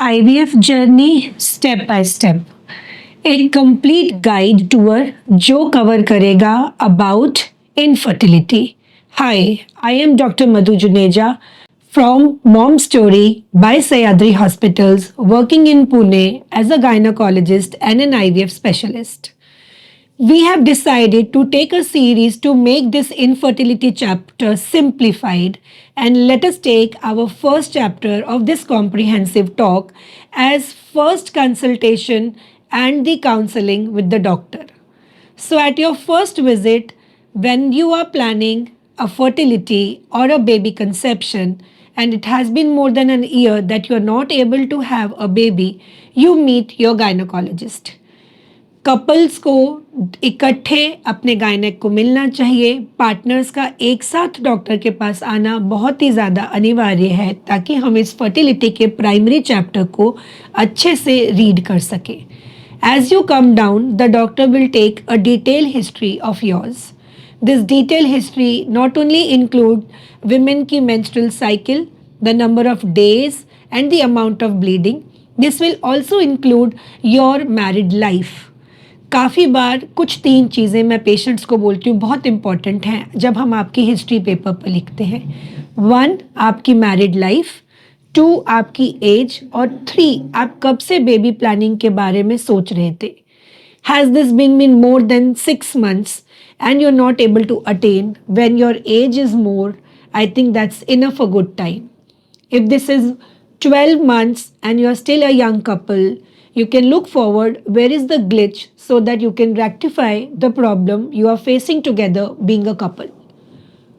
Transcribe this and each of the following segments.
IVF journey step by step. एक complete guide tour जो cover करेगा about infertility. Hi, I am Dr. Madhu Juneja from Mom Story by Sayadri Hospitals, working in Pune as a gynecologist and an IVF specialist. We have decided to take a series to make this infertility chapter simplified, and let us take our first chapter of this comprehensive talk as first consultation and the counseling with the doctor. So, at your first visit, when you are planning a fertility or a baby conception, and it has been more than an year that you are not able to have a baby, you meet your gynecologist. Couples को इकट्ठे अपने gynaec को मिलना चाहिए। Partners का एक साथ doctor के पास आना बहुत ही ज़्यादा अनिवार्य है ताकि हम इस फर्टिलिटी के प्राइमरी चैप्टर को अच्छे से रीड कर सकें। As you come down, the doctor will take a detail history of yours. This detailed history not only include women की menstrual cycle, the number of days and the amount of bleeding. This will also include your married life. काफ़ी बार कुछ 3 चीज़ें मैं patients को बोलती हूँ बहुत important हैं जब हम आपकी हिस्ट्री पेपर पर लिखते हैं. 1, आपकी मैरिड लाइफ, 2, आपकी एज, और 3, आप कब से बेबी प्लानिंग के बारे में सोच रहे थे. Has this been more than 6 months and you're not able to attain when your age is more? I think that's enough a good time. If this is 12 months and you're still a young couple, you can look forward where is the glitch so that you can rectify the problem you are facing together being a couple.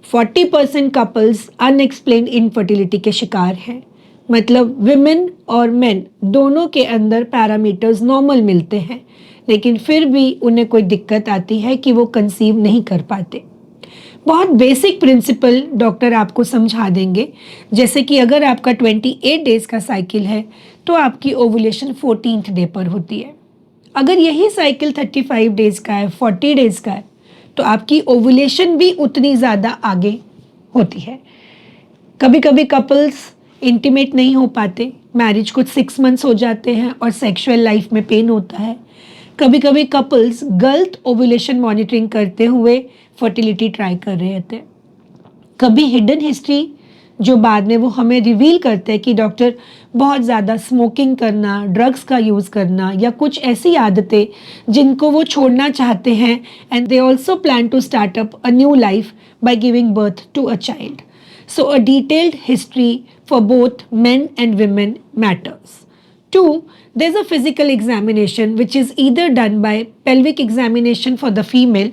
40% couples unexplained infertility के शिकार हैं. मतलब women और main दोनों के अंदर parameters normal मिलते हैं लेकिन फिर भी उन्हें कोई दिक्कत आती है कि वो कंसीव नहीं कर पाते. बहुत बेसिक प्रिंसिपल डॉक्टर आपको समझा देंगे, जैसे कि अगर आपका 28 डेज का साइकिल है तो आपकी ओवुलेशन 14th डे पर होती है. अगर यही साइकिल 35 डेज का है, 40 डेज का है, तो आपकी ओवुलेशन भी उतनी ज़्यादा आगे होती है. कभी कभी कपल्स इंटीमेट नहीं हो पाते, मैरिज कुछ 6 मंथ्स हो जाते हैं और सेक्सुअल लाइफ में पेन होता है. कभी कभी कपल्स गलत ओवुलेशन मॉनिटरिंग करते हुए फर्टिलिटी ट्राई कर रहे होते हैं. कभी हिडन हिस्ट्री जो बाद में वो हमें रिवील करते हैं कि डॉक्टर बहुत ज़्यादा स्मोकिंग करना, ड्रग्स का यूज़ करना या कुछ ऐसी आदतें जिनको वो छोड़ना चाहते हैं, and they also plan to start up a new life by giving birth to a child. So a detailed history for both men and women matters. 2, there's a physical examination which is either done by pelvic examination for the female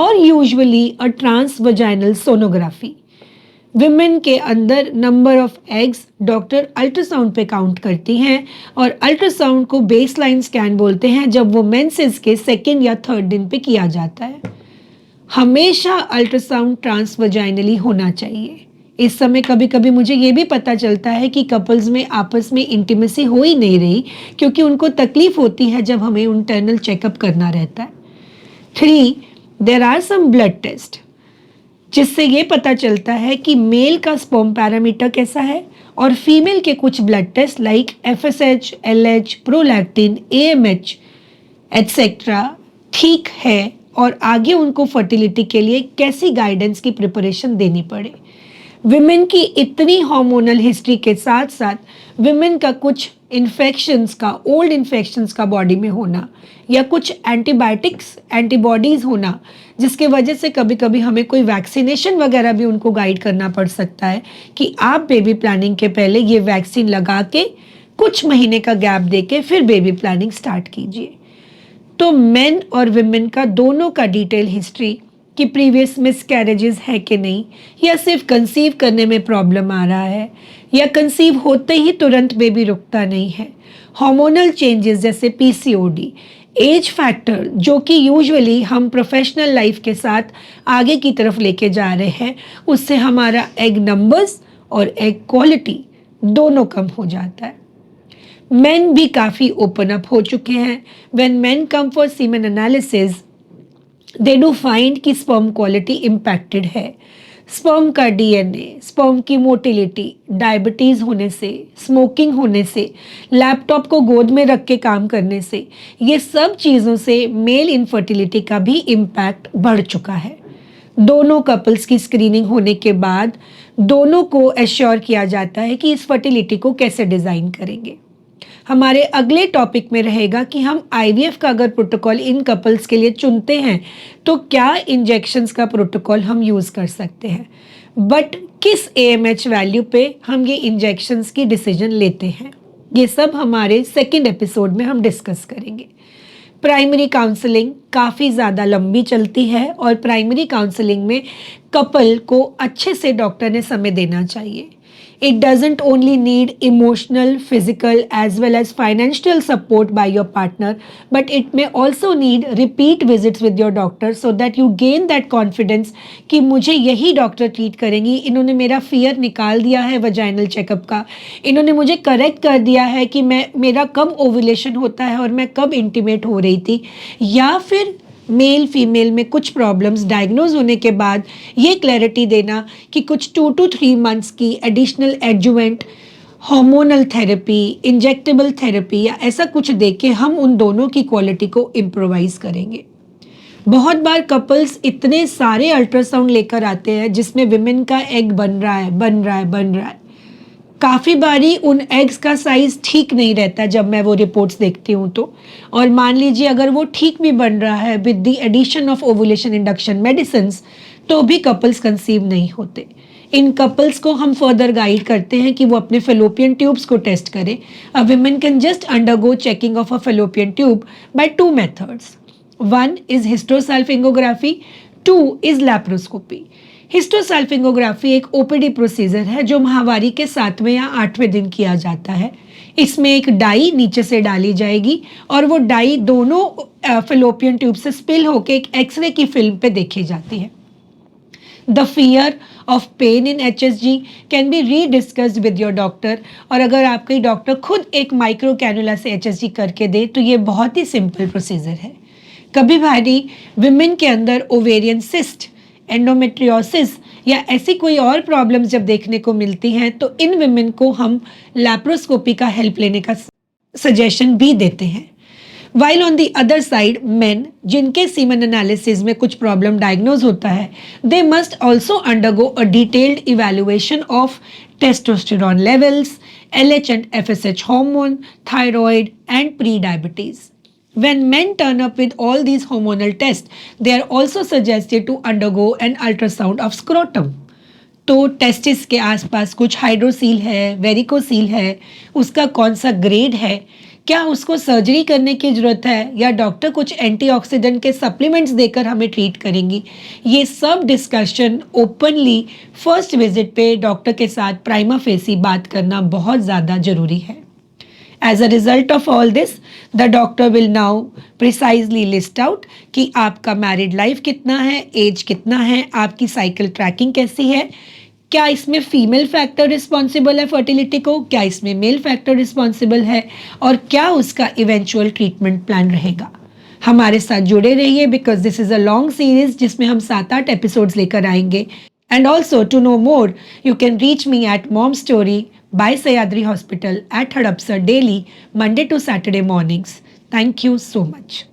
or usually a transvaginal sonography. Women के अंदर number of eggs doctor ultrasound पे count करती हैं और ultrasound को baseline scan बोलते हैं जब वो मेंसेस के 2nd या 3rd दिन पे किया जाता है. हमेशा अल्ट्रासाउंड ट्रांसवजाइनली होना चाहिए. इस समय कभी कभी मुझे ये भी पता चलता है कि कपल्स में आपस में इंटीमेसी हो ही नहीं रही क्योंकि उनको तकलीफ होती है जब हमें इंटरनल चेकअप करना रहता है. 3, there are some blood test जिससे ये पता चलता है कि मेल का स्पर्म पैरामीटर कैसा है और फीमेल के कुछ blood taste like FSH, LH, prolactin, AMH etcetera ठीक है और आगे उनको फर्टिलिटी के लिए कैसी गाइडेंस की प्रिपरेशन देनी पड़े. विमेन की इतनी हार्मोनल हिस्ट्री के साथ साथ विमेन का कुछ इन्फेक्शंस का, ओल्ड इन्फेक्शंस का बॉडी में होना या कुछ एंटीबायोटिक्स, एंटीबॉडीज़ होना जिसके वजह से कभी कभी हमें कोई वैक्सीनेशन वगैरह भी उनको गाइड करना पड़ सकता है कि आप बेबी प्लानिंग के पहले ये वैक्सीन लगा के कुछ महीने का गैप दे के फिर बेबी प्लानिंग स्टार्ट कीजिए. तो मेन और विमेन का दोनों का डिटेल हिस्ट्री कि प्रीवियस मिसकैरेजेस है कि नहीं, या सिर्फ कंसीव करने में प्रॉब्लम आ रहा है, या कंसीव होते ही तुरंत बेबी रुकता नहीं है, हार्मोनल चेंजेस जैसे PCOD, एज फैक्टर जो कि यूजुअली हम प्रोफेशनल लाइफ के साथ आगे की तरफ लेके जा रहे हैं, उससे हमारा एग नंबर्स और एग क्वालिटी दोनों कम हो जाता है. मेन भी काफ़ी ओपन अप हो चुके हैं. When men come for semen analysis they do find कि sperm quality impacted है. स्पर्म का डीएनए, स्पर्म की मोटिलिटी, डायबिटीज़ होने से, स्मोकिंग होने से, लैपटॉप को गोद में रख के काम करने से, ये सब चीज़ों से मेल इनफर्टिलिटी का भी इम्पैक्ट बढ़ चुका है। दोनों कपल्स की स्क्रीनिंग होने के बाद दोनों को एश्योर किया जाता है कि इस फर्टिलिटी को कैसे डिज़ाइन करेंगे। हमारे अगले टॉपिक में रहेगा कि हम आईवीएफ का अगर प्रोटोकॉल इन कपल्स के लिए चुनते हैं तो क्या इंजेक्शंस का प्रोटोकॉल हम यूज़ कर सकते हैं, बट किस एएमएच वैल्यू पे हम ये इंजेक्शंस की डिसीजन लेते हैं, ये सब हमारे सेकेंड एपिसोड में हम डिस्कस करेंगे। प्राइमरी काउंसलिंग काफ़ी ज़्यादा लंबी चलती है और प्राइमरी काउंसलिंग में कपल को अच्छे से डॉक्टर ने समय देना चाहिए। It doesn't only need emotional, physical, as well as financial support by your partner, but it may also need repeat visits with your doctor so that you gain that confidence कि मुझे यही doctor treat करेंगी, इन्होंने मेरा fear निकाल दिया है vaginal checkup का, इन्होंने मुझे करेक्ट कर दिया है कि मेरा कब ओव्यूलेशन होता है और मैं कब इंटीमेट हो रही थी, या फिर मेल फीमेल में कुछ प्रॉब्लम्स डायग्नोज होने के बाद ये क्लैरिटी देना कि कुछ 2 to 3 मंथ्स की additional adjuvant hormonal therapy, injectable therapy या ऐसा कुछ दे के हम उन दोनों की क्वालिटी को इम्प्रोवाइज करेंगे। बहुत बार कपल्स इतने सारे अल्ट्रासाउंड लेकर आते हैं जिसमें विमेन का एग बन रहा है। काफ़ी बारी उन एग्स का साइज़ ठीक नहीं रहता जब मैं वो रिपोर्ट्स देखती हूँ तो, और मान लीजिए अगर वो ठीक भी बन रहा है with the addition of ovulation induction medicines तो भी कपल्स कंसीव नहीं होते। इन कपल्स को हम फर्दर गाइड करते हैं कि वो अपने फेलोपियन ट्यूब्स को टेस्ट करें। A women can just undergo checking of a fallopian tube bye 2 methods. One is hysterosalpingography, 2 is laparoscopy. हिस्टोसल्फिंगोग्राफी एक ओपीडी प्रोसीजर है जो माहवारी के 7वें या 8वें दिन किया जाता है। इसमें एक डाई नीचे से डाली जाएगी और वो डाई दोनों फेलोपियन ट्यूब से स्पिल होकर एक एक्सरे की फिल्म पे देखी जाती है। The fear of pain in HSG can be rediscussed with your doctor, और अगर आपके डॉक्टर खुद एक माइक्रो कैनुला से HSG करके दे तो ये बहुत ही सिंपल प्रोसीजर है। कभी भारी विमेन के अंदर ओवेरियन सिस्ट, एंडोमेट्रियोसिस या ऐसी कोई और प्रॉब्लम्स जब देखने को मिलती हैं तो इन विमेन को हम लैप्रोस्कोपी का हेल्प लेने का सजेशन भी देते हैं। While on the other side main जिनके सीमन एनालिसिस में कुछ प्रॉब्लम डायग्नोज होता है, they must also undergo a detailed evaluation of testosterone levels, LH and FSH hormone, thyroid and pre-diabetes. When men turn up with all these hormonal tests, they are also suggested to undergo an ultrasound of scrotum. तो testis के आसपास कुछ hydrocele है, varicocele है, उसका कौन सा grade है, क्या उसको सर्जरी करने की ज़रूरत है या डॉक्टर कुछ एंटीऑक्सीडेंट के सप्लीमेंट्स देकर हमें ट्रीट करेंगी, ये सब डिस्कशन ओपनली फर्स्ट विजिट पे डॉक्टर के साथ प्राइमा फेसी बात करना बहुत ज़्यादा ज़रूरी है। As a result of all this, the doctor will now precisely list out कि आपका मैरिड लाइफ कितना है, एज कितना है, आपकी साइकिल ट्रैकिंग कैसी है, क्या इसमें फीमेल फैक्टर रिस्पॉन्सिबल है फर्टिलिटी को, क्या इसमें मेल फैक्टर रिस्पॉन्सिबल है, और क्या उसका इवेंचुअल ट्रीटमेंट प्लान रहेगा। हमारे साथ जुड़े रहिए because this is a long series जिसमें हम 7-8 एपिसोड्स लेकर आएंगे। And also to know more, you can reach me at Mom Story by Sayadri Hospital at Hadapsar daily, Monday to Saturday mornings. Thank you so much.